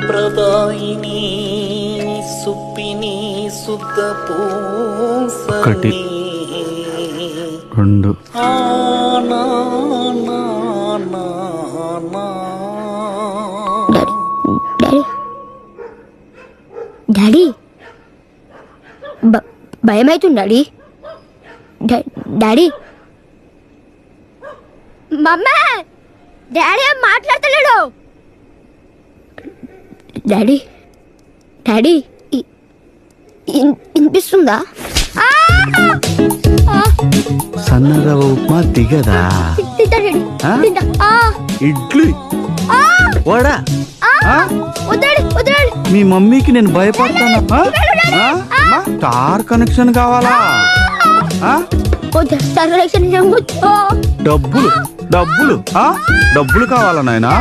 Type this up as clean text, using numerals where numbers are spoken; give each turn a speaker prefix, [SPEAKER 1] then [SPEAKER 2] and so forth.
[SPEAKER 1] ప్రదాయిని సుప్పిని సుత పూసని
[SPEAKER 2] రెండు
[SPEAKER 3] డాడీ భయం అవుతుంది డాడీ. డాడీ మమ్మా డాడీ ఏం మాట్లాడతలేడు. డాడీ డాడీ వినిపిస్తుందా?
[SPEAKER 2] సన్నరవ ఉప్మా దిగదా? ఇడ్లీ వడా మీ మమ్మీకి నేను భయపడతానా? స్టార్ కనెక్షన్ కావాలా? డబ్బులు డబ్బులు డబ్బులు కావాలా నాయనా?